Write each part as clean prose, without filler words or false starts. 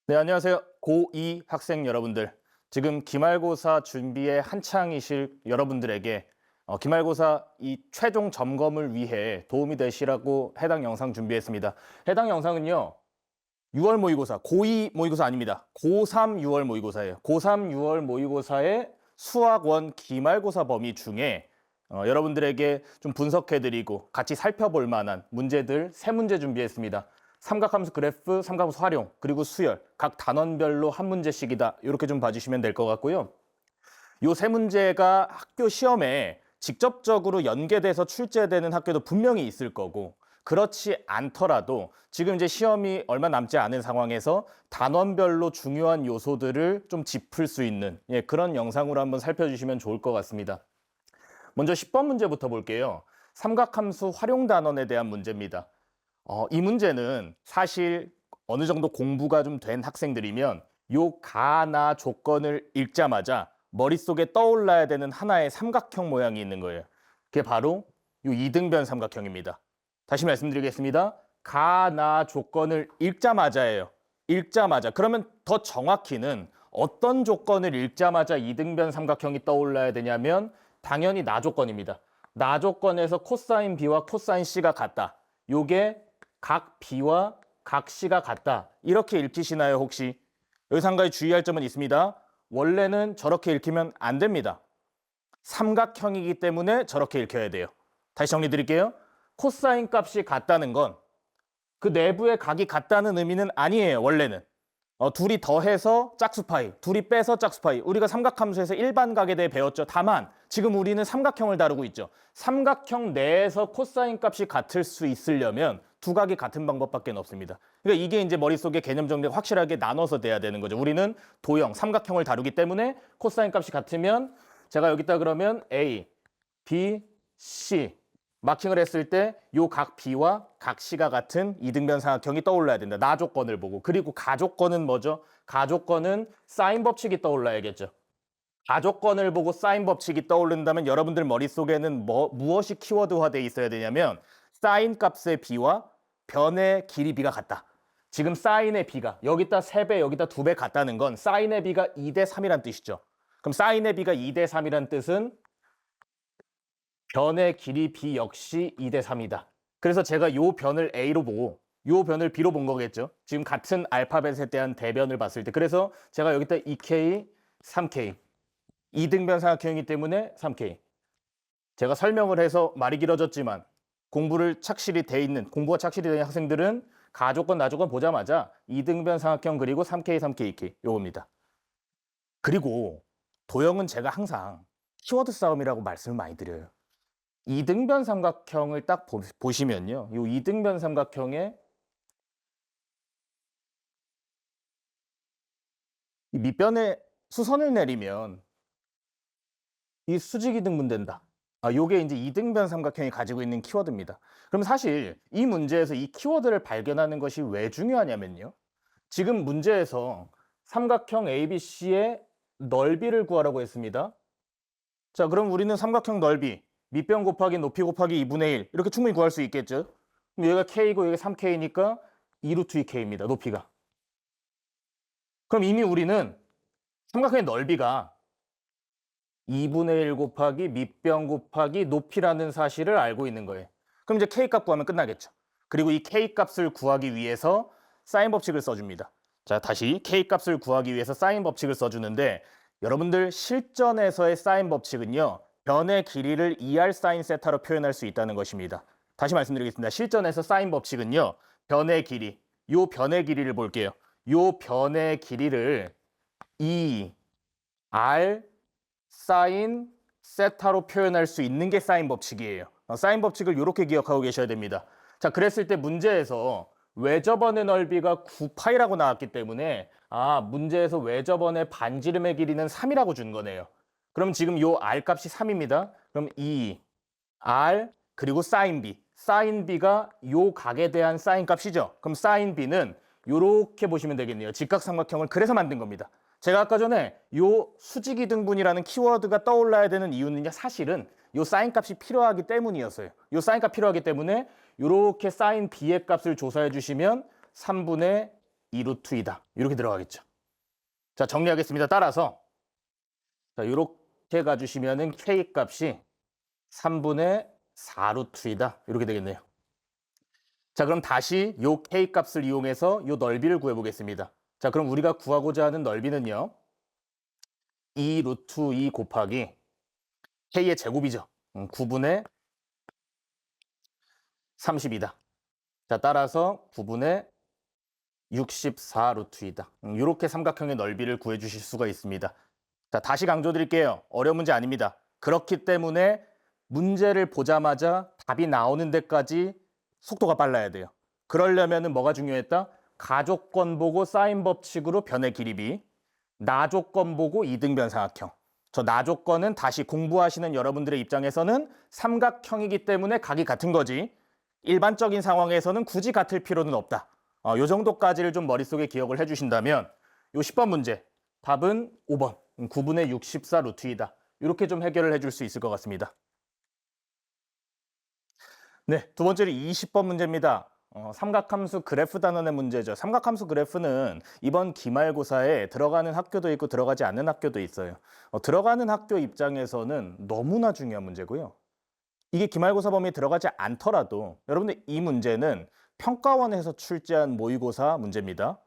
네, 안녕하세요. 고2 학생 여러분들. 지금 기말고사 준비에 한창이실 여러분들에게 기말고사 이 최종 점검을 위해 도움이 되시라고 해당 영상 준비했습니다. 해당 영상은요, 6월 모의고사, 고2 모의고사 아닙니다. 고3 6월 모의고사예요. 고3 6월 모의고사의 수학원 기말고사 범위 중에 여러분들에게 좀 분석해드리고 같이 살펴볼 만한 문제들 세 문제 준비했습니다. 삼각함수 그래프, 삼각함수 활용, 그리고 수열, 각 단원별로 한 문제씩이다. 이렇게 좀 봐주시면 될 것 같고요. 요 세 문제가 학교 시험에 직접적으로 연계돼서 출제되는 학교도 분명히 있을 거고, 그렇지 않더라도 지금 이제 시험이 얼마 남지 않은 상황에서 단원별로 중요한 요소들을 좀 짚을 수 있는 그런 영상으로 한번 살펴주시면 좋을 것 같습니다. 먼저 10번 문제부터 볼게요. 삼각함수 활용 단원에 대한 문제입니다. 이 문제는 사실 어느 정도 공부가 좀 된 학생들이면 요 가나 조건을 읽자마자 머릿속에 떠올라야 되는 하나의 삼각형 모양이 있는 거예요. 그게 바로 요 이등변 삼각형입니다. 다시 말씀드리겠습니다. 가나 조건을 읽자마자예요. 읽자마자. 그러면 더 정확히는 어떤 조건을 읽자마자 이등변 삼각형이 떠올라야 되냐면 당연히 나 조건입니다. 나 조건에서 코사인 B와 코사인 C가 같다. 요게 각 B와 각 C가 같다. 이렇게 읽히시나요, 혹시? 여기서 한 가지 주의할 점은 있습니다. 원래는 저렇게 읽히면 안 됩니다. 삼각형이기 때문에 저렇게 읽혀야 돼요. 다시 정리 드릴게요. 코사인 값이 같다는 건 그 내부의 각이 같다는 의미는 아니에요, 원래는. 둘이 더해서 짝수파이, 둘이 빼서 짝수파이. 우리가 삼각함수에서 일반각에 대해 배웠죠. 다만 지금 우리는 삼각형을 다루고 있죠. 삼각형 내에서 코사인 값이 같을 수 있으려면 두 각이 같은 방법밖에 없습니다. 그러니까 이게 이제 머릿속에 개념 정리가 확실하게 나눠서 돼야 되는 거죠. 우리는 도형, 삼각형을 다루기 때문에 코사인 값이 같으면 제가 여기다 그러면 A, B, C 마킹을 했을 때 요 각 B와 각 C가 같은 이등변 삼각형이 떠올라야 된다. 나 조건을 보고. 그리고 가조건은 뭐죠? 가조건은 사인 법칙이 떠올라야겠죠. 가조건을 보고 사인 법칙이 떠오른다면 여러분들 머릿속에는 무엇이 키워드화되어 있어야 되냐면 사인 값의 B와 변의 길이 B가 같다. 지금 사인의 B가 여기다 3배 여기다 2배 같다는 건 사인의 B가 2대 3이란 뜻이죠. 그럼 사인의 B가 2대 3이란 뜻은 변의 길이 B 역시 2대 3이다. 그래서 제가 요 변을 A로 보고 요 변을 B로 본 거겠죠. 지금 같은 알파벳에 대한 대변을 봤을 때. 그래서 제가 여기다 2K, 3K. 이등변 삼각형이기 때문에 3K. 제가 설명을 해서 말이 길어졌지만 공부가 착실히 돼 있는 학생들은 가조건, 나조건 보자마자 이등변 삼각형 그리고 3K, 3K, 2K 요겁니다. 그리고 도형은 제가 항상 키워드 싸움이라고 말씀을 많이 드려요. 이등변 삼각형을 딱 보시면요. 이 이등변 삼각형에 이 밑변에 수선을 내리면 이 수직이 등분된다. 요게 이제 이등변 삼각형이 가지고 있는 키워드입니다. 그럼 사실 이 문제에서 이 키워드를 발견하는 것이 왜 중요하냐면요. 지금 문제에서 삼각형 ABC의 넓이를 구하라고 했습니다. 자, 그럼 우리는 삼각형 넓이 밑변 곱하기 높이 곱하기 2분의 1 이렇게 충분히 구할 수 있겠죠. 그럼 여기가 K고 여기가 3K니까 2루트 2K입니다. 높이가. 그럼 이미 우리는 삼각형의 넓이가 2분의 1 곱하기 밑변 곱하기 높이라는 사실을 알고 있는 거예요. 그럼 이제 K값 구하면 끝나겠죠. 그리고 이 K값을 구하기 위해서 사인 법칙을 써줍니다. 자, 다시 K값을 구하기 위해서 사인 법칙을 써주는데 여러분들 실전에서의 사인 법칙은요. 변의 길이를 2R 사인 세타로 표현할 수 있다는 것입니다. 다시 말씀드리겠습니다. 실전에서 사인 법칙은요. 변의 길이, 요 변의 길이를 볼게요. 요 변의 길이를 2R 사인 세타로 표현할 수 있는 게 사인 법칙이에요. 사인 법칙을 이렇게 기억하고 계셔야 됩니다. 자, 그랬을 때 문제에서 외접원의 넓이가 9파이라고 나왔기 때문에 문제에서 외접원의 반지름의 길이는 3이라고 준 거네요. 그럼 지금 요 R 값이 3입니다. 그럼 2, R 그리고 사인 B. 사인 B가 요 각에 대한 사인 값이죠. 그럼 사인 B는 요렇게 보시면 되겠네요. 직각삼각형을 그래서 만든 겁니다. 제가 아까 전에 요 수직이등분이라는 키워드가 떠올라야 되는 이유는요. 사실은 요 사인 값이 필요하기 때문이었어요. 요 사인 값 필요하기 때문에 요렇게 사인 B의 값을 조사해 주시면 3분의 2루트 2다. 이렇게 들어가겠죠. 자, 정리하겠습니다. 따라서 자, 이렇게 가주시면은 K 값이 3분의 4루트 2다. 이렇게 되겠네요. 자, 그럼 다시 요 K 값을 이용해서 요 넓이를 구해보겠습니다. 자, 그럼 우리가 구하고자 하는 넓이는요. 2루트 2 곱하기 K의 제곱이죠. 9분의 32다. 자, 따라서 9분의 64루트 2다. 이렇게 삼각형의 넓이를 구해주실 수가 있습니다. 자, 다시 강조드릴게요. 어려운 문제 아닙니다. 그렇기 때문에 문제를 보자마자 답이 나오는 데까지 속도가 빨라야 돼요. 그러려면 뭐가 중요했다? 가조건 보고 사인 법칙으로 변의 길이비, 나조건 보고 이등변 삼각형. 저 나조건은 다시 공부하시는 여러분들의 입장에서는 삼각형이기 때문에 각이 같은 거지. 일반적인 상황에서는 굳이 같을 필요는 없다. 요 정도까지를 좀 머릿속에 기억을 해주신다면 요 10번 문제 답은 5번 9분의 64 루트 2다. 이렇게 좀 해결을 해줄 수 있을 것 같습니다. 네, 두 번째로 20번 문제입니다. 삼각함수 그래프 단원의 문제죠. 삼각함수 그래프는 이번 기말고사에 들어가는 학교도 있고 들어가지 않는 학교도 있어요. 들어가는 학교 입장에서는 너무나 중요한 문제고요. 이게 기말고사 범위에 들어가지 않더라도 여러분들 이 문제는 평가원에서 출제한 모의고사 문제입니다.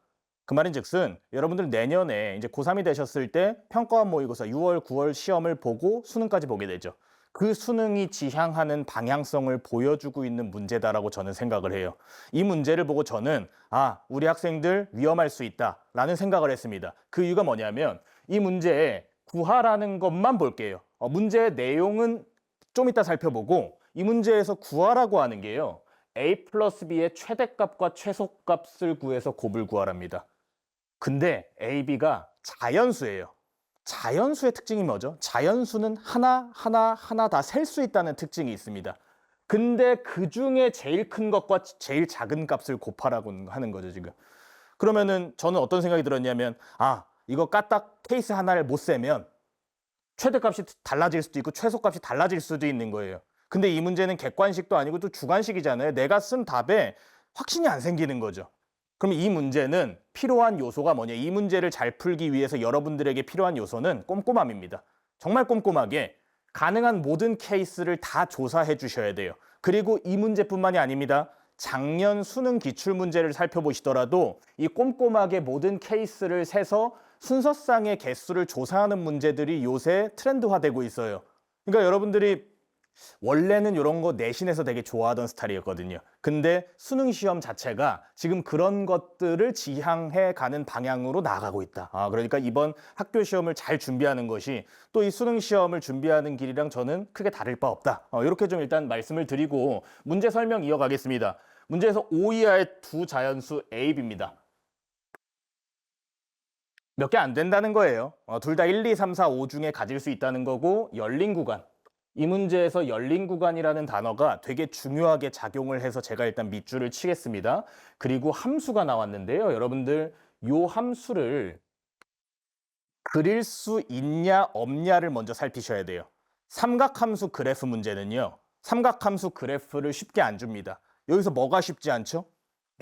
그 말인즉슨 여러분들 내년에 이제 고3이 되셨을 때 평가원 모의고사 6월, 9월 시험을 보고 수능까지 보게 되죠. 그 수능이 지향하는 방향성을 보여주고 있는 문제다라고 저는 생각을 해요. 이 문제를 보고 저는 우리 학생들 위험할 수 있다라는 생각을 했습니다. 그 이유가 뭐냐면 이 문제에 구하라는 것만 볼게요. 문제의 내용은 좀 이따 살펴보고 이 문제에서 구하라고 하는 게요. A 플러스 B의 최대값과 최소값을 구해서 곱을 구하랍니다. 근데 A, B가 자연수예요. 자연수의 특징이 뭐죠? 자연수는 하나 다 셀 수 있다는 특징이 있습니다. 근데 그 중에 제일 큰 것과 제일 작은 값을 곱하라고 하는 거죠, 지금. 그러면은 저는 어떤 생각이 들었냐면 이거 까딱 케이스 하나를 못 세면 최대값이 달라질 수도 있고 최소값이 달라질 수도 있는 거예요. 근데 이 문제는 객관식도 아니고 또 주관식이잖아요. 내가 쓴 답에 확신이 안 생기는 거죠. 그럼 이 문제는 필요한 요소가 뭐냐? 이 문제를 잘 풀기 위해서 여러분들에게 필요한 요소는 꼼꼼함입니다. 정말 꼼꼼하게 가능한 모든 케이스를 다 조사해 주셔야 돼요. 그리고 이 문제뿐만이 아닙니다. 작년 수능 기출문제를 살펴보시더라도 이 꼼꼼하게 모든 케이스를 세서 순서상의 개수를 조사하는 문제들이 요새 트렌드화되고 있어요. 그러니까 여러분들이 원래는 이런 거 내신에서 되게 좋아하던 스타일이었거든요. 근데 수능 시험 자체가 지금 그런 것들을 지향해 가는 방향으로 나아가고 있다. 그러니까 이번 학교 시험을 잘 준비하는 것이 또 이 수능 시험을 준비하는 길이랑 저는 크게 다를 바 없다. 이렇게 좀 일단 말씀을 드리고 문제 설명 이어가겠습니다. 문제에서 5 이하의 두 자연수 A, B입니다. 몇 개 안 된다는 거예요. 둘 다 1, 2, 3, 4, 5 중에 가질 수 있다는 거고 열린 구간. 이 문제에서 열린 구간이라는 단어가 되게 중요하게 작용을 해서 제가 일단 밑줄을 치겠습니다. 그리고 함수가 나왔는데요. 여러분들 요 함수를 그릴 수 있냐 없냐를 먼저 살피셔야 돼요. 삼각함수 그래프 문제는요. 삼각함수 그래프를 쉽게 안 줍니다. 여기서 뭐가 쉽지 않죠?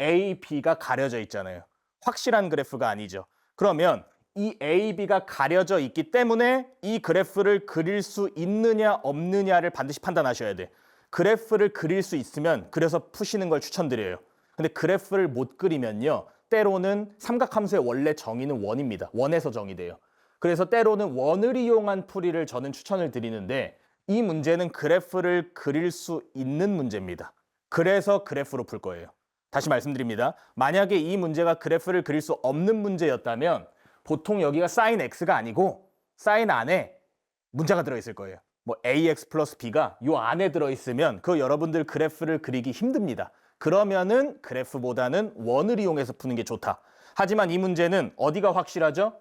A, B가 가려져 있잖아요. 확실한 그래프가 아니죠. 그러면 이 A, B가 가려져 있기 때문에 이 그래프를 그릴 수 있느냐 없느냐를 반드시 판단하셔야 돼. 그래프를 그릴 수 있으면 그래서 푸시는 걸 추천드려요. 근데 그래프를 못 그리면요. 때로는 삼각함수의 원래 정의는 원입니다. 원에서 정의돼요. 그래서 때로는 원을 이용한 풀이를 저는 추천을 드리는데 이 문제는 그래프를 그릴 수 있는 문제입니다. 그래서 그래프로 풀 거예요. 다시 말씀드립니다. 만약에 이 문제가 그래프를 그릴 수 없는 문제였다면 보통 여기가 사인 X가 아니고 사인 안에 문자가 들어있을 거예요. 뭐 AX 플러스 B가 요 안에 들어있으면 그 여러분들 그래프를 그리기 힘듭니다. 그러면은 그래프보다는 원을 이용해서 푸는 게 좋다. 하지만 이 문제는 어디가 확실하죠?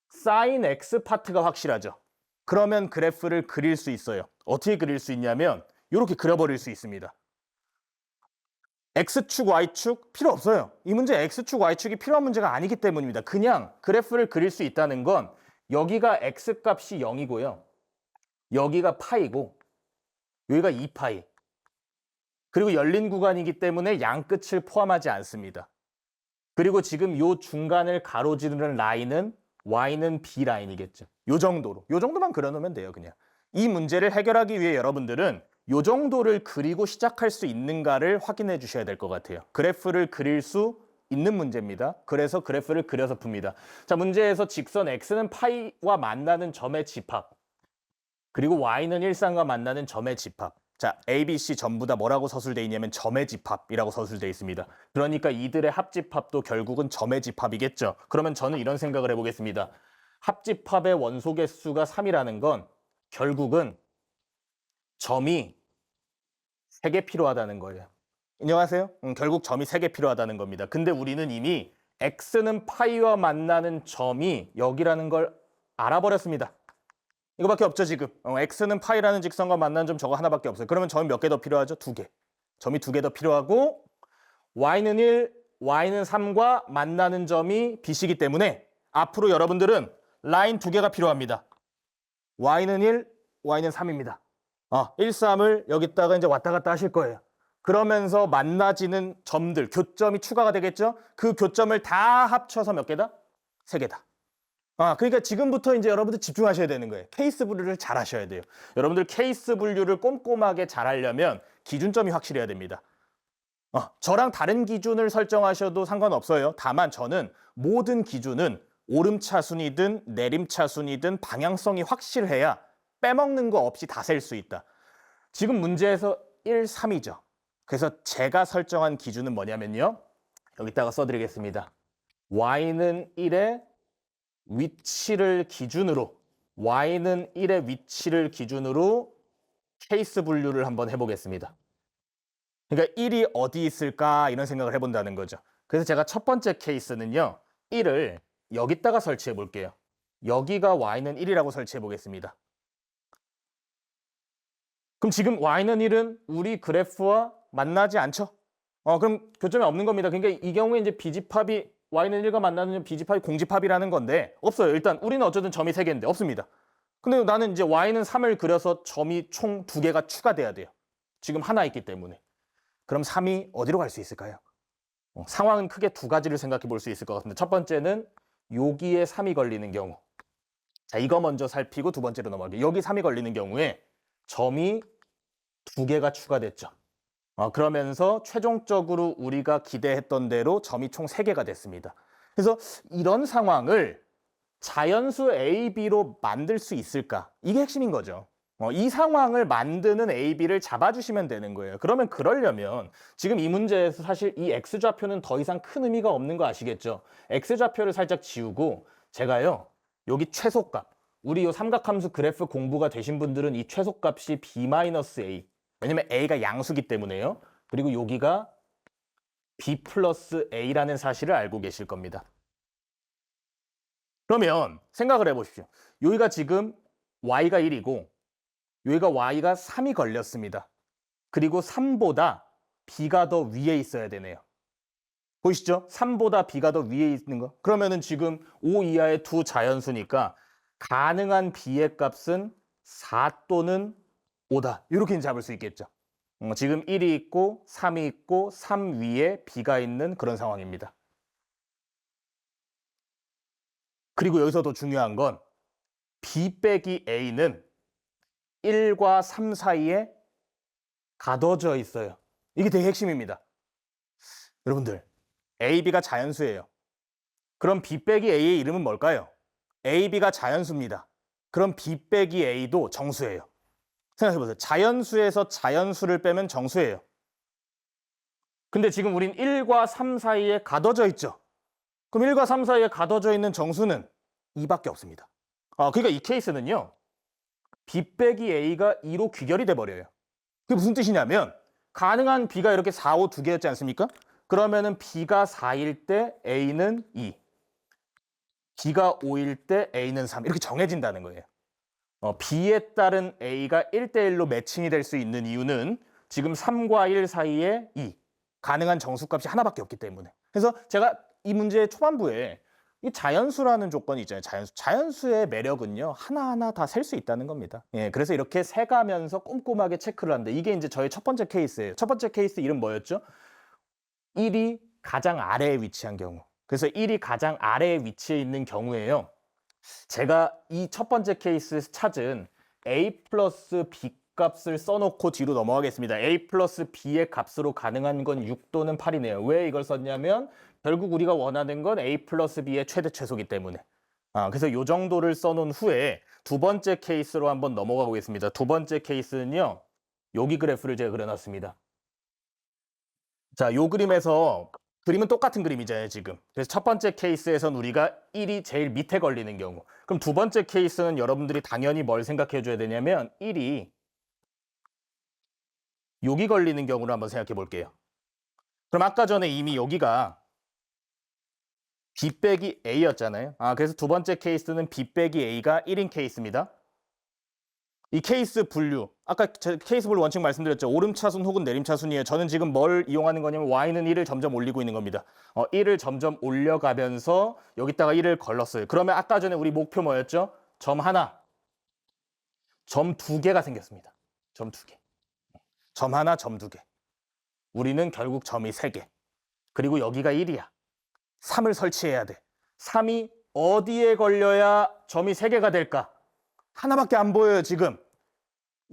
사인 X 파트가 확실하죠. 그러면 그래프를 그릴 수 있어요. 어떻게 그릴 수 있냐면 이렇게 그려버릴 수 있습니다. X축, Y축 필요 없어요. 이 문제 X축, Y축이 필요한 문제가 아니기 때문입니다. 그냥 그래프를 그릴 수 있다는 건 여기가 X값이 0이고요. 여기가 파이고 여기가 2파이. 그리고 열린 구간이기 때문에 양 끝을 포함하지 않습니다. 그리고 지금 요 중간을 가로지르는 라인은 y는 b 라인이겠죠. 요 정도로. 요 정도만 그려놓으면 돼요, 그냥. 이 문제를 해결하기 위해 여러분들은 요 정도를 그리고 시작할 수 있는가를 확인해 주셔야 될 것 같아요. 그래프를 그릴 수 있는 문제입니다. 그래서 그래프를 그려서 풉니다. 자, 문제에서 직선 x는 파이와 만나는 점의 집합, 그리고 y는 일상과 만나는 점의 집합. 자, A, B, C 전부 다 뭐라고 서술돼 있냐면 점의 집합이라고 서술돼 있습니다. 그러니까 이들의 합집합도 결국은 점의 집합이겠죠. 그러면 저는 이런 생각을 해보겠습니다. 합집합의 원소 개수가 3이라는 건 결국은 점이 3개 필요하다는 거예요. 인정하세요? 결국 점이 3개 필요하다는 겁니다. 근데 우리는 이미 x는 파이와 만나는 점이 여기라는 걸 알아버렸습니다. 이거밖에 없죠, 지금. x는 파이라는 직선과 만나는 점 저거 하나밖에 없어요. 그러면 점이 몇 개 더 필요하죠? 2개. 점이 2개 더 필요하고 y는 1, y는 3과 만나는 점이 bc이기 때문에 앞으로 여러분들은 라인 2개가 필요합니다. y는 1, y는 3입니다. 1, 3을 여기다가 이제 왔다 갔다 하실 거예요. 그러면서 만나지는 점들, 교점이 추가가 되겠죠? 그 교점을 다 합쳐서 몇 개다? 3개다. 그러니까 지금부터 이제 여러분들 집중하셔야 되는 거예요. 케이스 분류를 잘 하셔야 돼요. 여러분들 케이스 분류를 꼼꼼하게 잘 하려면 기준점이 확실해야 됩니다. 저랑 다른 기준을 설정하셔도 상관없어요. 다만 저는 모든 기준은 오름차순이든 내림차순이든 방향성이 확실해야 빼먹는 거 없이 다 셀 수 있다. 지금 문제에서 1, 3이죠. 그래서 제가 설정한 기준은 뭐냐면요. 여기다가 써드리겠습니다. y는 1에 위치를 기준으로 y는 1의 위치를 기준으로 케이스 분류를 한번 해보겠습니다. 그러니까 1이 어디 있을까 이런 생각을 해본다는 거죠. 그래서 제가 첫 번째 케이스는요. 1을 여기다가 설치해 볼게요. 여기가 y는 1이라고 설치해 보겠습니다. 그럼 지금 y는 1은 우리 그래프와 만나지 않죠? 그럼 교점이 없는 겁니다. 그러니까 이 경우에 이제 비집합이 y는 1과 만나는 비집합이 공집합이라는 건데 없어요. 일단 우리는 어쨌든 점이 3개인데 없습니다. 근데 나는 이제 y는 3을 그려서 점이 총 2개가 추가돼야 돼요. 지금 하나 있기 때문에. 그럼 3이 어디로 갈 수 있을까요? 상황은 크게 2가지를 생각해 볼 수 있을 것 같은데 첫 번째는 여기에 3이 걸리는 경우. 자, 이거 먼저 살피고 두 번째로 넘어갈게요. 여기 3이 걸리는 경우에 점이 2개가 추가됐죠. 그러면서 최종적으로 우리가 기대했던 대로 점이 총 3개가 됐습니다. 그래서 이런 상황을 자연수 A, B로 만들 수 있을까? 이게 핵심인 거죠. 이 상황을 만드는 A, B를 잡아주시면 되는 거예요. 그러면 그러려면 지금 이 문제에서 사실 이 X좌표는 더 이상 큰 의미가 없는 거 아시겠죠? X좌표를 살짝 지우고 제가요. 여기 최소값. 우리 이 삼각함수 그래프 공부가 되신 분들은 이 최소값이 B-A. 왜냐면 A가 양수기 때문에요. 그리고 여기가 B 플러스 A라는 사실을 알고 계실 겁니다. 그러면 생각을 해보십시오. 여기가 지금 Y가 1이고 여기가 Y가 3이 걸렸습니다. 그리고 3보다 B가 더 위에 있어야 되네요. 보이시죠? 3보다 B가 더 위에 있는 거. 그러면은 지금 5 이하의 두 자연수니까 가능한 B의 값은 4 또는 5다. 이렇게 잡을 수 있겠죠. 지금 1이 있고 3이 있고 3 위에 B가 있는 그런 상황입니다. 그리고 여기서 더 중요한 건 B 빼기 A는 1과 3 사이에 가둬져 있어요. 이게 되게 핵심입니다. 여러분들, A, B가 자연수예요. 그럼 B 빼기 A의 이름은 뭘까요? A, B가 자연수입니다. 그럼 B 빼기 A도 정수예요. 생각해보세요. 자연수에서 자연수를 빼면 정수예요. 근데 지금 우린 1과 3 사이에 가둬져 있죠. 그럼 1과 3 사이에 가둬져 있는 정수는 2밖에 없습니다. 그러니까 이 케이스는요. B 빼기 A가 2로 귀결이 돼버려요. 그게 무슨 뜻이냐면 가능한 B가 이렇게 4, 5 두 개였지 않습니까? 그러면은 B가 4일 때 A는 2, B가 5일 때 A는 3 이렇게 정해진다는 거예요. B에 따른 A가 1대1로 매칭이 될 수 있는 이유는 지금 3과 1 사이에 2, 가능한 정수값이 하나밖에 없기 때문에. 그래서 제가 이 문제의 초반부에 이 자연수라는 조건이 있잖아요. 자연수의 매력은요. 하나하나 다 셀 수 있다는 겁니다. 그래서 이렇게 세가면서 꼼꼼하게 체크를 하는데 이게 이제 저의 첫 번째 케이스예요. 첫 번째 케이스 이름 뭐였죠? 1이 가장 아래에 위치한 경우. 그래서 1이 가장 아래에 위치해 있는 경우에요. 제가 이 첫 번째 케이스에서 찾은 a 플러스 b 값을 써놓고 뒤로 넘어가겠습니다. a 플러스 b의 값으로 가능한 건 6 또는 8이네요. 왜 이걸 썼냐면 결국 우리가 원하는 건 a 플러스 b의 최대 최소이기 때문에. 그래서 이 정도를 써놓은 후에 두 번째 케이스로 한번 넘어가 보겠습니다. 두 번째 케이스는요. 여기 그래프를 제가 그려놨습니다. 자, 요 그림에서 그림은 똑같은 그림이잖아요, 지금. 그래서 첫 번째 케이스에선 우리가 1이 제일 밑에 걸리는 경우. 그럼 두 번째 케이스는 여러분들이 당연히 뭘 생각해 줘야 되냐면 1이 여기 걸리는 경우를 한번 생각해 볼게요. 그럼 아까 전에 이미 여기가 B 빼기 A였잖아요. 그래서 두 번째 케이스는 B 빼기 A가 1인 케이스입니다. 이 케이스 분류, 아까 케이스 분류 원칙 말씀드렸죠. 오름차순 혹은 내림차순이에요. 저는 지금 뭘 이용하는 거냐면 y는 1을 점점 올리고 있는 겁니다. 1을 점점 올려가면서 여기다가 1을 걸렀어요. 그러면 아까 전에 우리 목표 뭐였죠? 점 하나, 점 두 개가 생겼습니다. 점 두 개. 점 하나, 점 두 개. 우리는 결국 점이 3개. 그리고 여기가 1이야. 3을 설치해야 돼. 3이 어디에 걸려야 점이 3개가 될까? 하나밖에 안 보여요, 지금.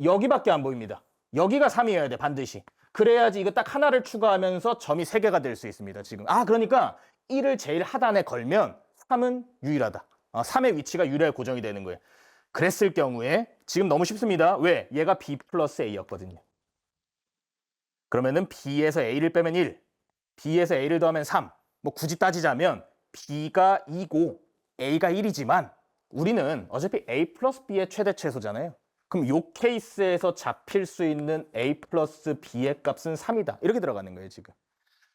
여기밖에 안 보입니다. 여기가 3이어야 돼, 반드시. 그래야지 이거 딱 하나를 추가하면서 점이 3개가 될 수 있습니다, 지금. 그러니까 1을 제일 하단에 걸면 3은 유일하다. 3의 위치가 유일하게 고정이 되는 거예요. 그랬을 경우에 지금 너무 쉽습니다. 왜? 얘가 B 플러스 A였거든요. 그러면은 B에서 A를 빼면 1, B에서 A를 더하면 3. 뭐 굳이 따지자면 B가 2고 A가 1이지만 우리는 어차피 A 플러스 B의 최대 최소잖아요. 그럼 이 케이스에서 잡힐 수 있는 A 플러스 B의 값은 3이다. 이렇게 들어가는 거예요, 지금.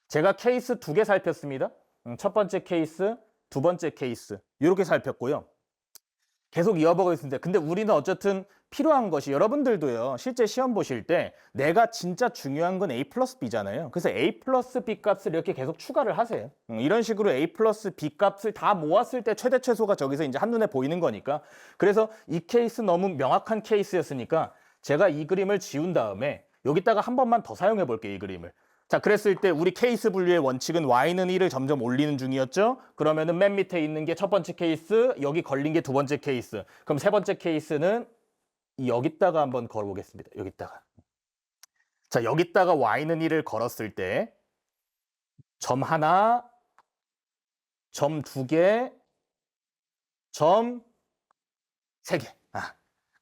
제가 케이스 2개 살폈습니다. 첫 번째 케이스, 두 번째 케이스. 이렇게 살폈고요. 계속 이어보겠습니다. 근데 우리는 어쨌든 필요한 것이 여러분들도요. 실제 시험 보실 때 내가 진짜 중요한 건 A 플러스 B잖아요. 그래서 A 플러스 B 값을 이렇게 계속 추가를 하세요. 이런 식으로 A 플러스 B 값을 다 모았을 때 최대 최소가 저기서 이제 한눈에 보이는 거니까. 그래서 이 케이스 너무 명확한 케이스였으니까 제가 이 그림을 지운 다음에 여기다가 한 번만 더 사용해 볼게요. 이 그림을. 자, 그랬을 때 우리 케이스 분류의 원칙은 y는 1을 점점 올리는 중이었죠. 그러면은 맨 밑에 있는 게 첫 번째 케이스, 여기 걸린 게 두 번째 케이스. 그럼 세 번째 케이스는 여기다가 한번 걸어보겠습니다. 여기다가. 자, 여기다가 y는 1을 걸었을 때 점 하나, 점 두 개, 점 세 개.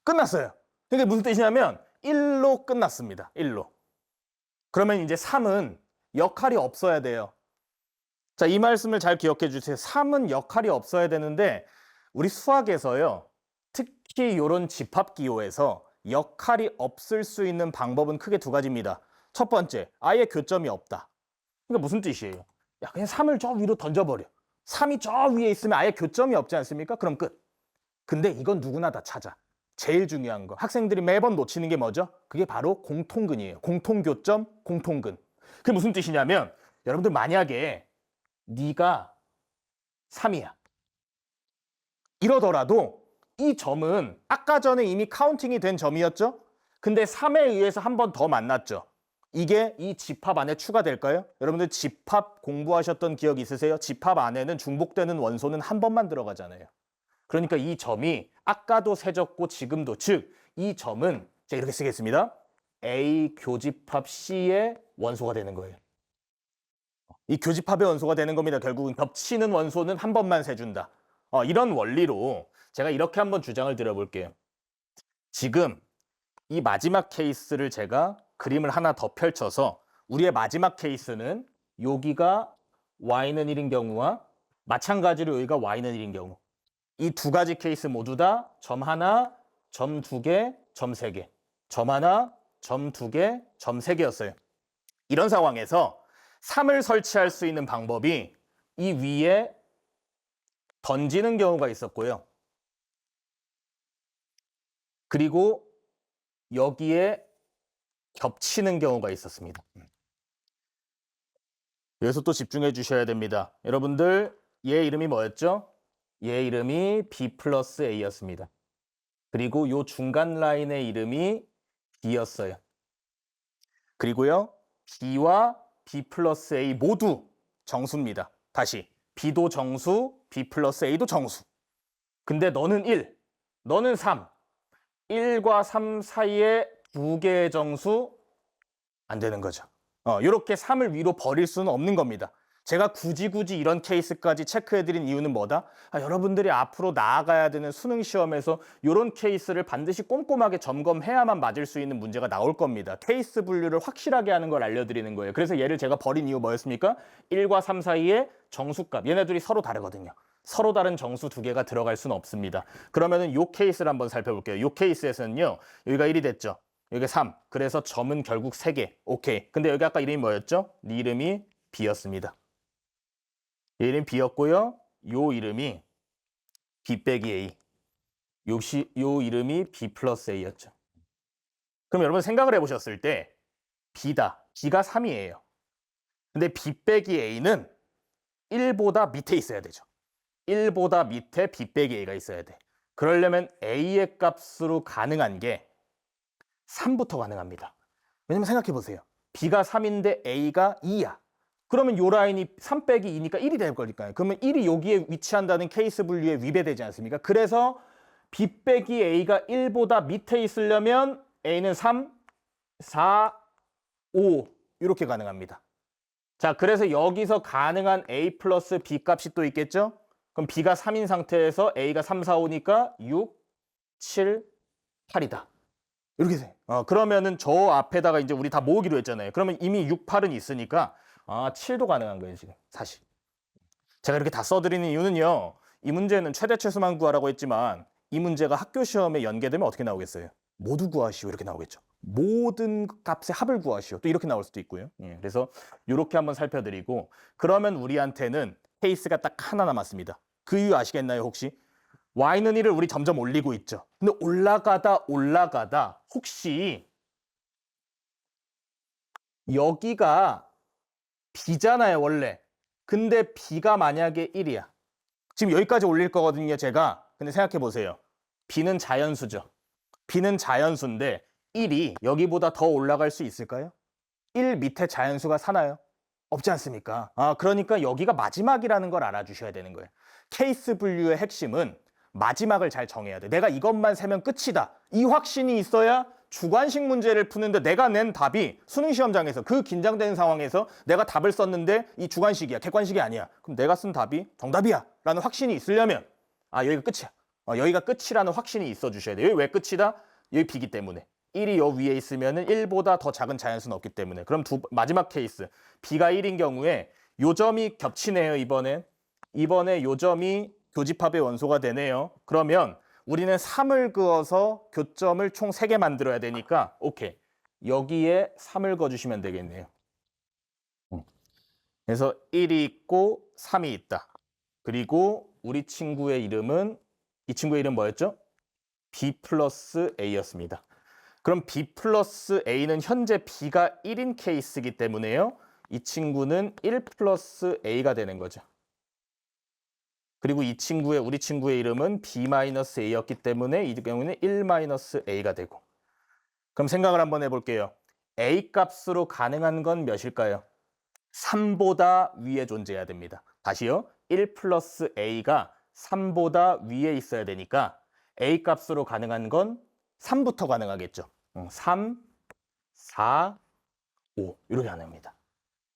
끝났어요. 이게 무슨 뜻이냐면 1로 끝났습니다. 1로. 그러면 이제 3은 역할이 없어야 돼요. 자, 이 말씀을 잘 기억해 주세요. 3은 역할이 없어야 되는데 우리 수학에서요. 특히 이런 집합기호에서 역할이 없을 수 있는 방법은 크게 두 가지입니다. 첫 번째, 아예 교점이 없다. 그러니까 무슨 뜻이에요? 야, 그냥 3을 저 위로 던져버려. 3이 저 위에 있으면 아예 교점이 없지 않습니까? 그럼 끝. 근데 이건 누구나 다 찾아. 제일 중요한 거. 학생들이 매번 놓치는 게 뭐죠? 그게 바로 공통근이에요. 공통교점, 공통근. 그게 무슨 뜻이냐면 여러분들 만약에 네가 3이야. 이러더라도 이 점은 아까 전에 이미 카운팅이 된 점이었죠? 근데 3에 의해서 한 번 더 만났죠? 이게 이 집합 안에 추가될까요? 여러분들 집합 공부하셨던 기억 있으세요? 집합 안에는 중복되는 원소는 한 번만 들어가잖아요. 그러니까 이 점이 아까도 세졌고 지금도, 즉 이 점은 제가 이렇게 쓰겠습니다. A 교집합 C의 원소가 되는 거예요. 이 교집합의 원소가 되는 겁니다. 결국은 겹치는 원소는 한 번만 세준다. 이런 원리로 제가 이렇게 한번 주장을 드려볼게요. 지금 이 마지막 케이스를 제가 그림을 하나 더 펼쳐서 우리의 마지막 케이스는 여기가 y는 1인 경우와 마찬가지로 여기가 y는 1인 경우. 이 두 가지 케이스 모두 다 점 하나, 점 두 개, 점 세 개. 점 하나, 점 두 개, 점 세 개였어요. 이런 상황에서 3을 설치할 수 있는 방법이 이 위에 던지는 경우가 있었고요. 그리고 여기에 겹치는 경우가 있었습니다. 여기서 또 집중해 주셔야 됩니다. 여러분들 얘 이름이 뭐였죠? 얘 이름이 B 플러스 A였습니다. 그리고 요 중간 라인의 이름이 B였어요. 그리고요, B와 B 플러스 A 모두 정수입니다. 다시 B도 정수, B 플러스 A도 정수. 근데 너는 1, 너는 3. 1과 3 사이에 두 개의 정수 안 되는 거죠. 이렇게 3을 위로 버릴 수는 없는 겁니다. 제가 굳이 이런 케이스까지 체크해드린 이유는 뭐다? 여러분들이 앞으로 나아가야 되는 수능 시험에서 이런 케이스를 반드시 꼼꼼하게 점검해야만 맞을 수 있는 문제가 나올 겁니다. 케이스 분류를 확실하게 하는 걸 알려드리는 거예요. 그래서 얘를 제가 버린 이유 뭐였습니까? 1과 3 사이에 정수값, 얘네들이 서로 다르거든요. 서로 다른 정수 두 개가 들어갈 수는 없습니다. 그러면은 요 케이스를 한번 살펴볼게요. 요 케이스에서는요, 여기가 1이 됐죠. 여기가 3. 그래서 점은 결국 3개. 오케이. 근데 여기 아까 이름이 뭐였죠? 네 이름이 B였습니다. 얘 이름이 B였고요. 요 이름이 B 빼기 A. 요 이름이 B 플러스 A였죠. 그럼 여러분 생각을 해보셨을 때 B다. B가 3이에요. 근데 B 빼기 A는 1보다 밑에 있어야 되죠. 1보다 밑에 B 빼기 A가 있어야 돼. 그러려면 A의 값으로 가능한 게 3부터 가능합니다. 왜냐면 생각해 보세요. B가 3인데 A가 2야. 그러면 요 라인이 3 빼기 2니까 1이 될 거니까요. 그러면 1이 여기에 위치한다는 케이스 분류에 위배되지 않습니까? 그래서 B 빼기 A가 1보다 밑에 있으려면 A는 3, 4, 5 이렇게 가능합니다. 자, 그래서 여기서 가능한 A 플러스 B 값이 또 있겠죠? 그럼 B가 3인 상태에서 A가 3, 4, 5니까 6, 7, 8이다. 이렇게 돼. 그러면은 저 앞에다가 이제 우리 다 모으기로 했잖아요. 그러면 이미 6, 8은 있으니까 7도 가능한 거예요, 지금. 사실. 제가 이렇게 다 써드리는 이유는요. 이 문제는 최대 최소만 구하라고 했지만 이 문제가 학교 시험에 연계되면 어떻게 나오겠어요? 모두 구하시오 이렇게 나오겠죠. 모든 값의 합을 구하시오. 또 이렇게 나올 수도 있고요. 그래서 이렇게 한번 살펴드리고 그러면 우리한테는 케이스가 딱 하나 남았습니다. 그 이유 아시겠나요, 혹시? Y는 1을 우리 점점 올리고 있죠. 근데 올라가다 혹시 여기가 B잖아요, 원래. 근데 B가 만약에 1이야. 지금 여기까지 올릴 거거든요, 제가. 근데 생각해 보세요. B는 자연수죠. B는 자연수인데 1이 여기보다 더 올라갈 수 있을까요? 1 밑에 자연수가 사나요? 없지 않습니까? 그러니까 여기가 마지막이라는 걸 알아주셔야 되는 거예요. 케이스 분류의 핵심은 마지막을 잘 정해야 돼. 내가 이것만 세면 끝이다. 이 확신이 있어야 주관식 문제를 푸는데 내가 낸 답이 수능 시험장에서 그 긴장된 상황에서 내가 답을 썼는데 이 주관식이야. 객관식이 아니야. 그럼 내가 쓴 답이 정답이야. 라는 확신이 있으려면 여기가 끝이야. 여기가 끝이라는 확신이 있어 주셔야 돼요. 여기 왜 끝이다? 여기 B기 때문에. 1이 요 위에 있으면 1보다 더 작은 자연수는 없기 때문에. 그럼 마지막 케이스. B가 1인 경우에 요 점이 겹치네요, 이번에. 이번에 요 점이 교집합의 원소가 되네요. 그러면 우리는 3을 그어서 교점을 총 3개 만들어야 되니까 오케이. 여기에 3을 그어주시면 되겠네요. 그래서 1이 있고 3이 있다. 그리고 우리 친구의 이름은 이 친구의 이름 뭐였죠? B 플러스 A였습니다. 그럼 B 플러스 A는 현재 B가 1인 케이스이기 때문에요. 이 친구는 1 플러스 A가 되는 거죠. 그리고 우리 친구의 이름은 B-A였기 때문에 이 경우는 1-A가 되고. 그럼 생각을 한번 해볼게요. A 값으로 가능한 건 몇일까요? 3보다 위에 존재해야 됩니다. 다시요. 1 플러스 A가 3보다 위에 있어야 되니까 A 값으로 가능한 건 3부터 가능하겠죠. 3, 4, 5 이렇게 가능합니다.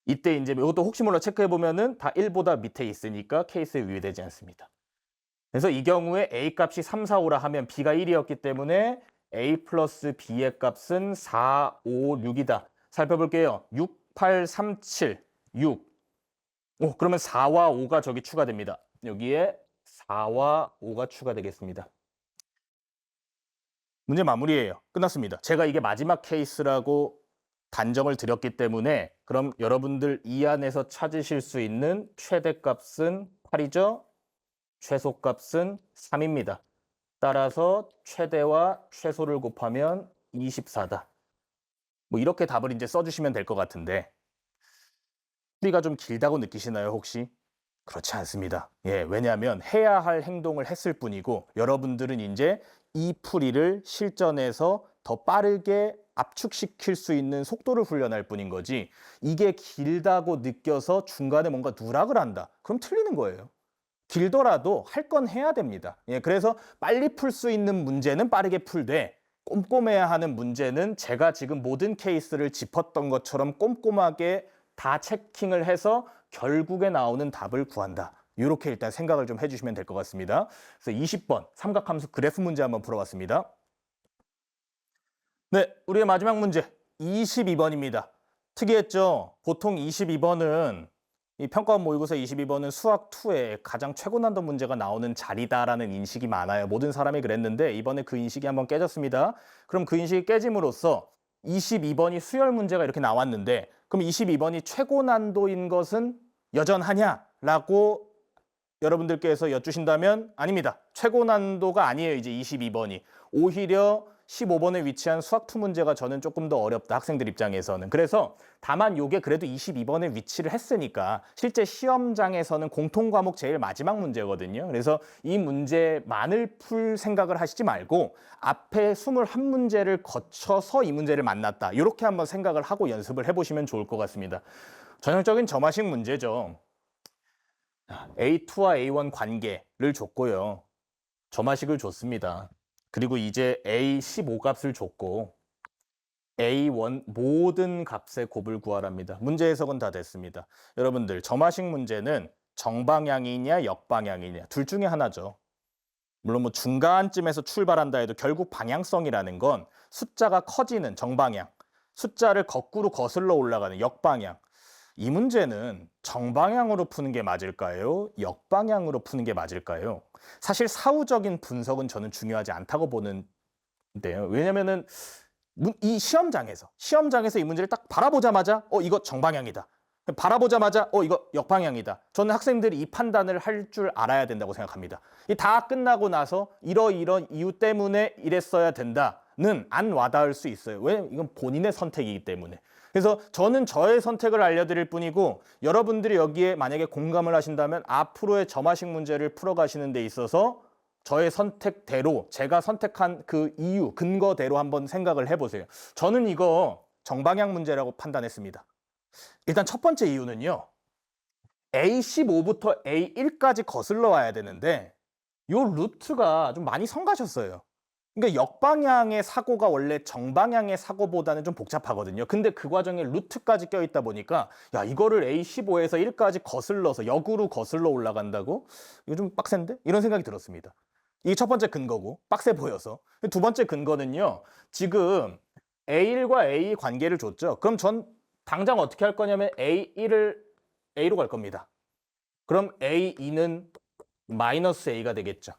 이때 이제 이것도 혹시 몰라 체크해 보면은 다 1보다 밑에 있으니까 케이스에 위배되지 않습니다. 그래서 이 경우에 A 값이 3, 4, 5라 하면 B가 1이었기 때문에 A 플러스 B의 값은 4, 5, 6이다. 살펴볼게요. 6, 8, 3, 7, 6. 그러면 4와 5가 저기 추가됩니다. 여기에 4와 5가 추가되겠습니다. 문제 마무리예요. 끝났습니다. 제가 이게 마지막 케이스라고 단정을 드렸기 때문에 그럼 여러분들 이 안에서 찾으실 수 있는 최대값은 8이죠? 최소값은 3입니다. 따라서 최대와 최소를 곱하면 24다. 뭐 이렇게 답을 이제 써주시면 될 것 같은데 풀이가 좀 길다고 느끼시나요, 혹시? 그렇지 않습니다. 예, 왜냐하면 해야 할 행동을 했을 뿐이고 여러분들은 이제 이 풀이를 실전에서 더 빠르게 압축시킬 수 있는 속도를 훈련할 뿐인 거지 이게 길다고 느껴서 중간에 뭔가 누락을 한다. 그럼 틀리는 거예요. 길더라도 할 건 해야 됩니다. 예, 그래서 빨리 풀 수 있는 문제는 빠르게 풀되 꼼꼼해야 하는 문제는 제가 지금 모든 케이스를 짚었던 것처럼 꼼꼼하게 다 체킹을 해서 결국에 나오는 답을 구한다. 이렇게 일단 생각을 좀 해주시면 될 것 같습니다. 그래서 20번 삼각함수 그래프 문제 한번 풀어봤습니다. 네, 우리의 마지막 문제 22번입니다. 특이했죠? 보통 22번은 이 평가원 모의고사 22번은 수학 2에 가장 최고 난도 문제가 나오는 자리다라는 인식이 많아요. 모든 사람이 그랬는데 이번에 그 인식이 한번 깨졌습니다. 그럼 그 인식이 깨짐으로써 22번이 수열 문제가 이렇게 나왔는데 그럼 22번이 최고 난도인 것은 여전하냐라고 여러분들께서 여쭈신다면 아닙니다. 최고 난도가 아니에요. 이제 22번이. 오히려 15번에 위치한 수학 2 문제가 저는 조금 더 어렵다. 학생들 입장에서는. 그래서 다만 요게 그래도 22번에 위치를 했으니까 실제 시험장에서는 공통 과목 제일 마지막 문제거든요. 그래서 이 문제만을 풀 생각을 하시지 말고 앞에 21문제를 거쳐서 이 문제를 만났다. 이렇게 한번 생각을 하고 연습을 해보시면 좋을 것 같습니다. 전형적인 점화식 문제죠. A2와 A1 관계를 줬고요. 점화식을 줬습니다. 그리고 이제 A15 값을 줬고 A1 모든 값의 곱을 구하랍니다. 문제 해석은 다 됐습니다. 여러분들 점화식 문제는 정방향이냐 역방향이냐 둘 중에 하나죠. 물론 뭐 중간쯤에서 출발한다 해도 결국 방향성이라는 건 숫자가 커지는 정방향, 숫자를 거꾸로 거슬러 올라가는 역방향. 이 문제는 정방향으로 푸는 게 맞을까요? 역방향으로 푸는 게 맞을까요? 사실 사후적인 분석은 저는 중요하지 않다고 보는데요. 왜냐면은 이 시험장에서 이 문제를 딱 바라보자마자 이거 정방향이다. 바라보자마자 이거 역방향이다. 저는 학생들이 이 판단을 할 줄 알아야 된다고 생각합니다. 이 다 끝나고 나서 이런 이유 때문에 이랬어야 된다는 안 와닿을 수 있어요. 왜냐면 이건 본인의 선택이기 때문에. 그래서 저는 저의 선택을 알려드릴 뿐이고 여러분들이 여기에 만약에 공감을 하신다면 앞으로의 점화식 문제를 풀어가시는 데 있어서 저의 선택대로 제가 선택한 그 이유, 근거대로 한번 생각을 해보세요. 저는 이거 정방향 문제라고 판단했습니다. 일단 첫 번째 이유는요. A15부터 A1까지 거슬러 와야 되는데 요 루트가 좀 많이 성가셨어요. 그러니까 역방향의 사고가 원래 정방향의 사고보다는 좀 복잡하거든요. 근데 그 과정에 루트까지 껴있다 보니까 야 이거를 A15에서 1까지 거슬러서 역으로 거슬러 올라간다고? 이거 좀 빡센데? 이런 생각이 들었습니다. 이게 첫 번째 근거고 빡세 보여서. 두 번째 근거는요. 지금 A1과 A 관계를 줬죠. 그럼 전 당장 어떻게 할 거냐면 A1을 A로 갈 겁니다. 그럼 A2는 마이너스 A가 되겠죠.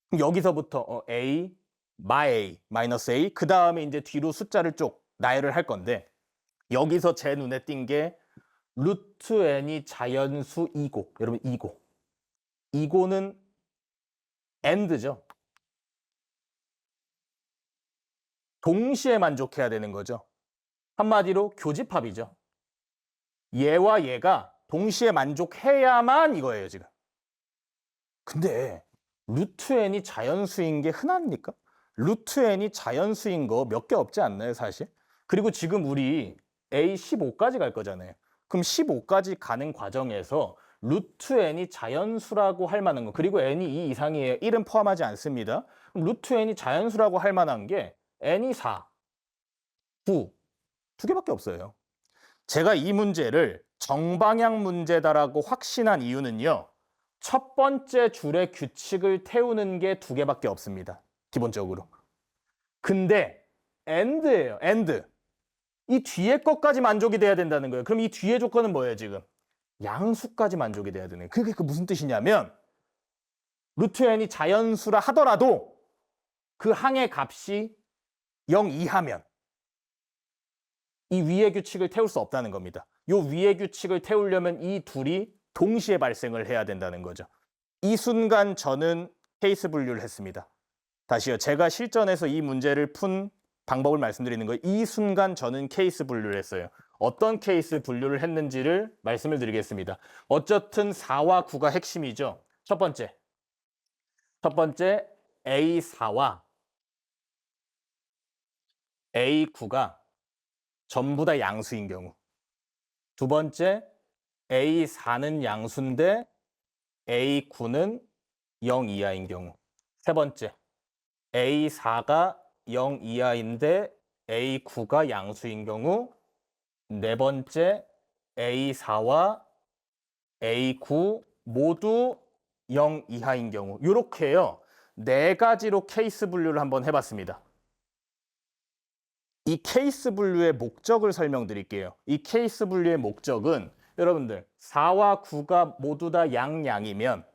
그럼 여기서부터 A A, 마이너스 A, 그 다음에 이제 뒤로 숫자를 쭉 나열을 할 건데 여기서 제 눈에 띈 게 루트 n이 자연수 2고 여러분 2고는 AND죠. 동시에 만족해야 되는 거죠. 한마디로 교집합이죠. 얘와 얘가 동시에 만족해야만 이거예요 지금. 근데 루트 n이 자연수인 게 흔합니까? 루트 n이 자연수인 거 몇 개 없지 않나요, 사실? 그리고 지금 우리 A15까지 갈 거잖아요. 그럼 15까지 가는 과정에서 루트 n이 자연수라고 할 만한 거, 그리고 n이 2 이상이에요. 1은 포함하지 않습니다. 그럼 루트 n이 자연수라고 할 만한 게 n이 4, 9, 두 개밖에 없어요. 제가 이 문제를 정방향 문제다라고 확신한 이유는요. 첫 번째 줄의 규칙을 태우는 게 두 개밖에 없습니다. 기본적으로. 근데 AND예요. AND. 이 뒤에 것까지 만족이 돼야 된다는 거예요. 그럼 이 뒤에 조건은 뭐예요, 지금? 양수까지 만족이 돼야 되는 거예요. 그게 무슨 뜻이냐면 루트 n이 자연수라 하더라도 그 항의 값이 0 이하면 이 위의 규칙을 태울 수 없다는 겁니다. 이 위의 규칙을 태우려면 이 둘이 동시에 발생을 해야 된다는 거죠. 이 순간 저는 케이스 분류를 했습니다. 다시요. 제가 실전에서 이 문제를 푼 방법을 말씀드리는 거예요. 이 순간 저는 케이스 분류를 했어요. 어떤 케이스 분류를 했는지를 말씀을 드리겠습니다. 어쨌든 4와 9가 핵심이죠. 첫 번째 A4와 A9가 전부 다 양수인 경우. 두 번째 A4는 양수인데 A9는 0 이하인 경우. 세 번째 A4가 0 이하인데 A9가 양수인 경우. 네 번째 A4와 A9 모두 0 이하인 경우. 이렇게요. 네 가지로 케이스 분류를 한번 해봤습니다. 이 케이스 분류의 목적을 설명드릴게요. 이 케이스 분류의 목적은 여러분들 4와 9가 모두 다 양양이면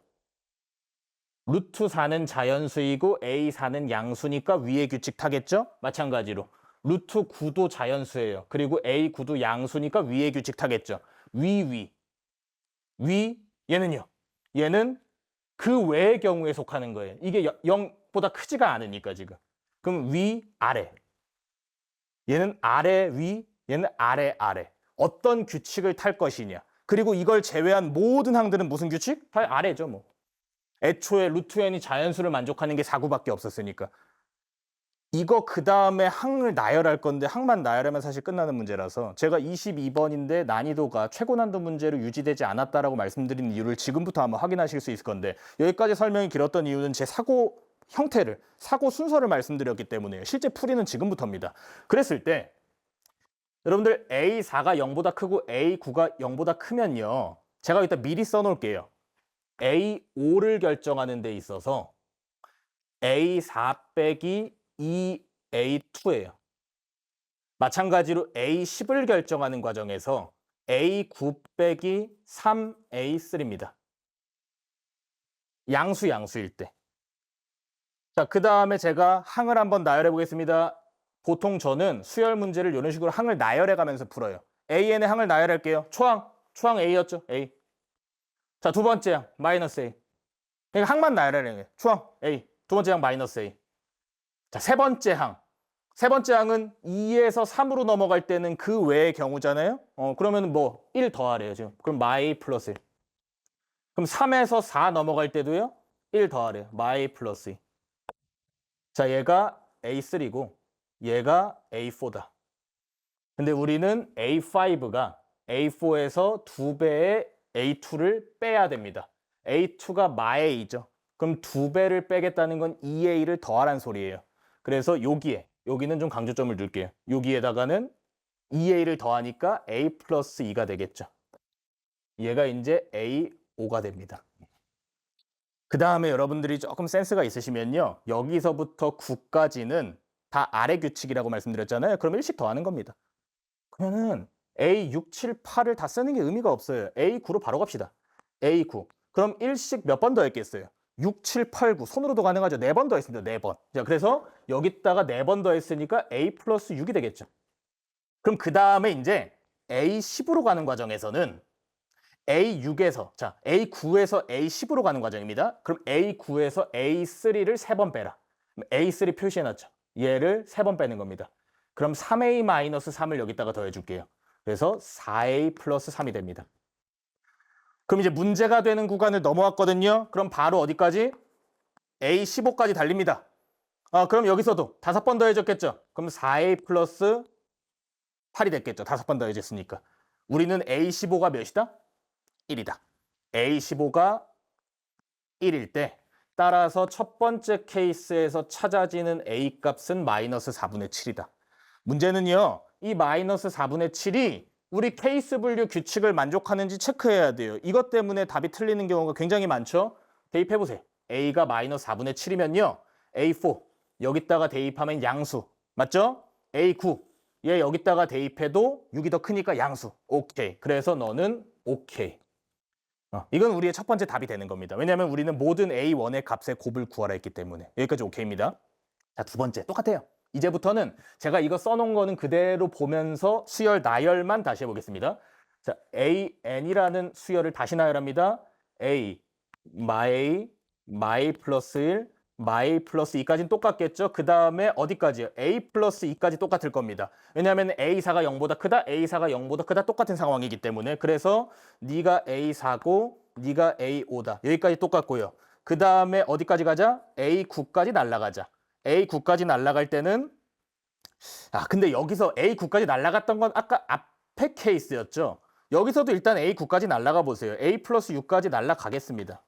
루트 4는 자연수이고 A4는 양수니까 위의 규칙 타겠죠? 마찬가지로 루트 9도 자연수예요. 그리고 A9도 양수니까 위의 규칙 타겠죠? 위, 얘는요. 얘는 그 외의 경우에 속하는 거예요. 이게 0보다 크지가 않으니까 지금. 그럼 위, 아래. 얘는 아래, 위, 얘는 아래, 아래. 어떤 규칙을 탈 것이냐. 그리고 이걸 제외한 모든 항들은 무슨 규칙? 다 아래죠, 뭐. 애초에 루트 n이 자연수를 만족하는 게 4구밖에 없었으니까. 이거 그 다음에 항을 나열할 건데 항만 나열하면 사실 끝나는 문제라서 제가 22번인데 난이도가 최고 난도 문제로 유지되지 않았다라고 말씀드린 이유를 지금부터 한번 확인하실 수 있을 건데 여기까지 설명이 길었던 이유는 제 사고 형태를, 사고 순서를 말씀드렸기 때문에요. 실제 풀이는 지금부터입니다. 그랬을 때 여러분들 A4가 0보다 크고 A9가 0보다 크면요. 제가 일단 미리 써놓을게요. A5를 결정하는 데 있어서 A4 빼기 2A2예요. 마찬가지로 A10을 결정하는 과정에서 A9 빼기 3A3입니다. 양수일 때. 자, 그 다음에 제가 항을 한번 나열해 보겠습니다. 보통 저는 수열 문제를 이런 식으로 항을 나열해 가면서 풀어요. AN의 항을 나열할게요. 초항 A였죠? A. 자, 두 번째 항, 마이너스 A. 그러니까 항만 나열하는 거예요. 초항 A. 두 번째 항 마이너스 A. 자, 세 번째 항은 2에서 3으로 넘어갈 때는 그 외의 경우잖아요. 그러면 뭐 1 더하래요, 지금. 그럼 마이 플러스 1. 그럼 3에서 4 넘어갈 때도요. 1 더하래요. 마이 플러스 2. 자, 얘가 A3고 얘가 A4다. 근데 우리는 A5가 A4에서 2배의 A2를 빼야 됩니다. A2가 마A죠. 그럼 2배를 빼겠다는 건 2A를 더하란 소리예요. 그래서 여기는 좀 강조점을 둘게요. 여기에다가는 2A를 더하니까 A 플러스 2가 되겠죠. 얘가 이제 A5가 됩니다. 그 다음에 여러분들이 조금 센스가 있으시면요. 여기서부터 9까지는 다 아래 규칙이라고 말씀드렸잖아요. 그럼 1씩 더하는 겁니다. 그러면은 A6, 7, 8을 다 쓰는 게 의미가 없어요. A9로 바로 갑시다. A9. 그럼 1씩 몇 번 더했겠어요? 6, 7, 8, 9. 손으로도 가능하죠. 4번 더했습니다. 4번. 자, 그래서 여기다가 4번 더했으니까 A 플러스 6이 되겠죠. 그럼 그 다음에 이제 A10으로 가는 과정에서는 A6에서, 자, A9에서 A10으로 가는 과정입니다. 그럼 A9에서 A3를 3번 빼라. A3 표시해놨죠. 얘를 3번 빼는 겁니다. 그럼 3A-3을 여기다가 더해줄게요. 그래서 4A 플러스 3이 됩니다. 그럼 이제 문제가 되는 구간을 넘어왔거든요. 그럼 바로 어디까지? A15까지 달립니다. 그럼 여기서도 5번 더해졌겠죠. 그럼 4A 플러스 8이 됐겠죠. 5번 더해졌으니까. 우리는 A15가 몇이다? 1이다. A15가 1일 때 따라서 첫 번째 케이스에서 찾아지는 A 값은 마이너스 4분의 7이다. 문제는요. 이 마이너스 4분의 7이 우리 케이스 분류 규칙을 만족하는지 체크해야 돼요. 이것 때문에 답이 틀리는 경우가 굉장히 많죠. 대입해보세요. A가 마이너스 4분의 7이면요. A4 여기다가 대입하면 양수. 맞죠? A9 얘 여기다가 대입해도 6이 더 크니까 양수. 오케이. 그래서 너는 오케이. 이건 우리의 첫 번째 답이 되는 겁니다. 왜냐하면 우리는 모든 A1의 값의 곱을 구하라 했기 때문에. 여기까지 오케이입니다. 자, 두 번째 똑같아요. 이제부터는 제가 이거 써놓은 거는 그대로 보면서 수열 나열만 다시 해보겠습니다. 자, AN이라는 수열을 다시 나열합니다. A, 마이 플러스 1, 마이 플러스 2까지는 똑같겠죠? 그 다음에 어디까지요? a 플러스 2까지 똑같을 겁니다. 왜냐하면 a4가 0보다 크다, a4가 0보다 크다 똑같은 상황이기 때문에. 그래서 네가 a4고 네가 a5다. 여기까지 똑같고요. 그 다음에 어디까지 가자? a9까지 날아가자. a9까지 날아갈 때는 근데 여기서 a9까지 날아갔던 건 아까 앞에 케이스였죠? 여기서도 일단 a9까지 날아가 보세요. a 플러스 6까지 날아가겠습니다.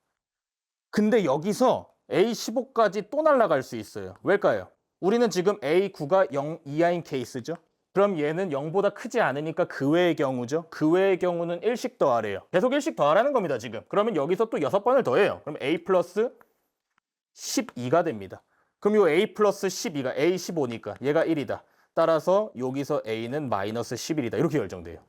근데 여기서 A15까지 또 날아갈 수 있어요. 왜일까요? 우리는 지금 A9가 0 이하인 케이스죠. 그럼 얘는 0보다 크지 않으니까 그 외의 경우죠. 그 외의 경우는 1씩 더하래요. 계속 1씩 더하라는 겁니다, 지금. 그러면 여기서 또 6번을 더해요. 그럼 A 플러스 12가 됩니다. 그럼 요 A 플러스 12가 A15니까 얘가 1이다. 따라서 여기서 A는 마이너스 11이다. 이렇게 결정돼요.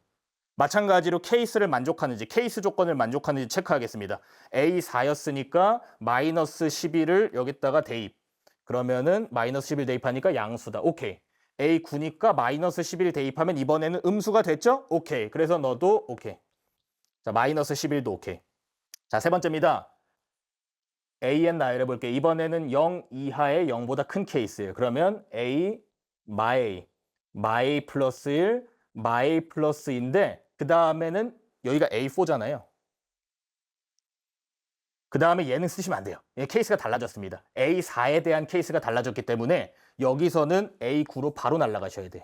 마찬가지로 케이스를 만족하는지, 케이스 조건을 만족하는지 체크하겠습니다. A4였으니까 마이너스 11을 여기다가 대입. 그러면은 마이너스 11 대입하니까 양수다. 오케이. A9니까 마이너스 11 대입하면 이번에는 음수가 됐죠? 오케이. 그래서 너도 오케이. 자, 마이너스 11도 오케이. 자, 세 번째입니다. AN 나열해 볼게요. 이번에는 0 이하의 0보다 큰 케이스예요. 그러면 A, 마이 플러스 1, 마이 플러스인데 그 다음에는 여기가 A4잖아요. 그 다음에 얘는 쓰시면 안 돼요. 얘 케이스가 달라졌습니다. A4에 대한 케이스가 달라졌기 때문에 여기서는 A9로 바로 날아가셔야 돼요.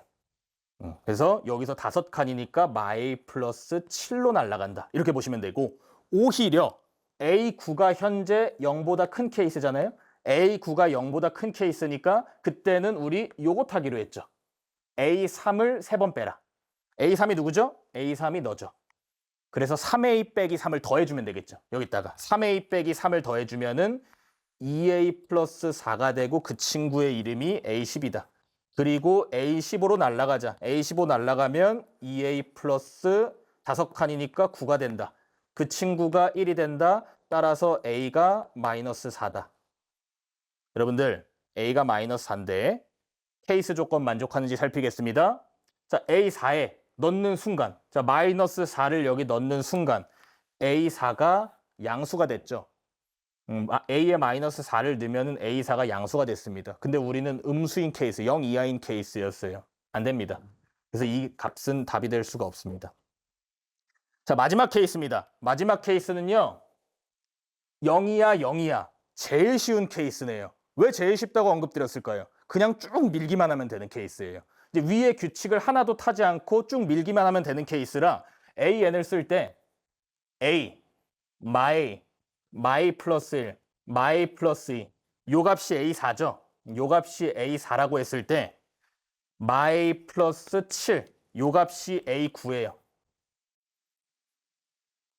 그래서 여기서 5칸이니까 마이 플러스 7로 날아간다. 이렇게 보시면 되고 오히려 A9가 현재 0보다 큰 케이스잖아요. A9가 0보다 큰 케이스니까 그때는 우리 요거 타기로 했죠. A3을 3번 빼라. A3이 누구죠? A3이 너죠. 그래서 3A 빼기 3을 더해주면 되겠죠. 여기다가 3A 빼기 3을 더해주면은 2A 플러스 4가 되고 그 친구의 이름이 A10이다. 그리고 A15로 날아가자. A15 날아가면 2A 플러스 5칸이니까 9가 된다. 그 친구가 1이 된다. 따라서 A가 마이너스 4다. 여러분들 A가 마이너스 4인데 케이스 조건 만족하는지 살피겠습니다. 자, A4에 넣는 순간, 자, 마이너스 4를 여기 넣는 순간 A4가 양수가 됐죠. A에 마이너스 4를 넣으면 A4가 양수가 됐습니다. 근데 우리는 음수인 케이스, 0 이하인 케이스였어요. 안 됩니다. 그래서 이 값은 답이 될 수가 없습니다. 자, 마지막 케이스입니다. 마지막 케이스는요. 0 이하, 0 이하. 제일 쉬운 케이스네요. 왜 제일 쉽다고 언급드렸을까요? 그냥 쭉 밀기만 하면 되는 케이스예요. 이제 위에 규칙을 하나도 타지 않고 쭉 밀기만 하면 되는 케이스라 AN을 쓸 때 A, 마이 플러스 1, 마이 플러스 2, 요 값이 A4죠. 요 값이 A4라고 했을 때 마이 플러스 7, 요 값이 A9예요.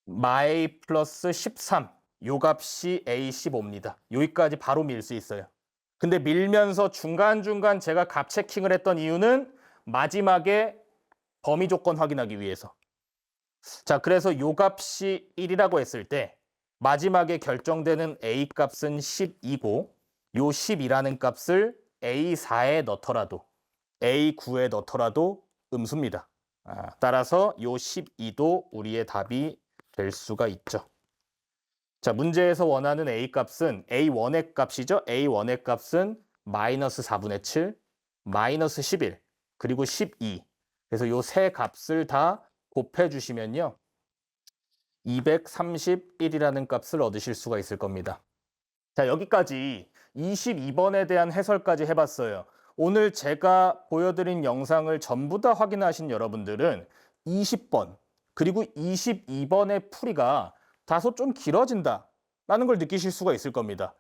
마이 플러스 13, 요 값이 A15입니다. 여기까지 바로 밀 수 있어요. 근데 밀면서 중간중간 제가 값 체킹을 했던 이유는 마지막에 범위 조건 확인하기 위해서. 자, 그래서 요 값이 1이라고 했을 때 마지막에 결정되는 A 값은 12고 요 10이라는 값을 A4에 넣더라도 A9에 넣더라도 음수입니다. 따라서 요 12도 우리의 답이 될 수가 있죠. 자, 문제에서 원하는 A 값은 A1의 값이죠. A1의 값은 마이너스 4분의 7, 마이너스 11, 그리고 12. 그래서 요 세 값을 다 곱해주시면요. 231이라는 값을 얻으실 수가 있을 겁니다. 자, 여기까지 22번에 대한 해설까지 해봤어요. 오늘 제가 보여드린 영상을 전부 다 확인하신 여러분들은 20번 그리고 22번의 풀이가 다소 좀 길어진다라는 걸 느끼실 수가 있을 겁니다.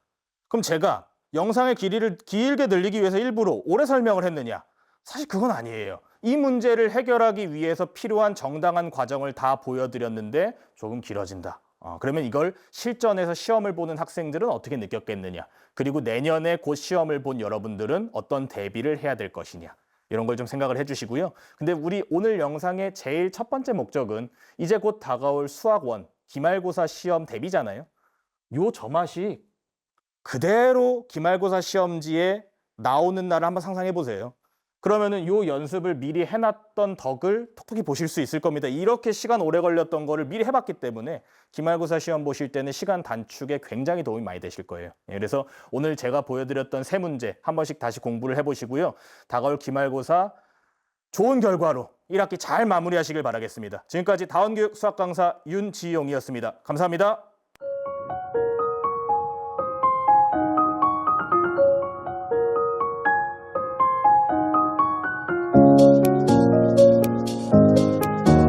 그럼 제가 영상의 길이를 길게 늘리기 위해서 일부러 오래 설명을 했느냐? 사실 그건 아니에요. 이 문제를 해결하기 위해서 필요한 정당한 과정을 다 보여드렸는데 조금 길어진다. 그러면 이걸 실전에서 시험을 보는 학생들은 어떻게 느꼈겠느냐? 그리고 내년에 곧 시험을 본 여러분들은 어떤 대비를 해야 될 것이냐? 이런 걸 좀 생각을 해주시고요. 근데 우리 오늘 영상의 제일 첫 번째 목적은 이제 곧 다가올 수학1 기말고사 시험 대비잖아요. 요 저맛이 그대로 기말고사 시험지에 나오는 날을 한번 상상해 보세요. 그러면은 요 연습을 미리 해놨던 덕을 톡톡히 보실 수 있을 겁니다. 이렇게 시간 오래 걸렸던 거를 미리 해봤기 때문에 기말고사 시험 보실 때는 시간 단축에 굉장히 도움이 많이 되실 거예요. 예, 그래서 오늘 제가 보여드렸던 세 문제 한 번씩 다시 공부를 해보시고요. 다가올 기말고사 좋은 결과로 1학기 잘 마무리하시길 바라겠습니다. 지금까지 다원교육 수학 강사 윤지용이었습니다. 감사합니다.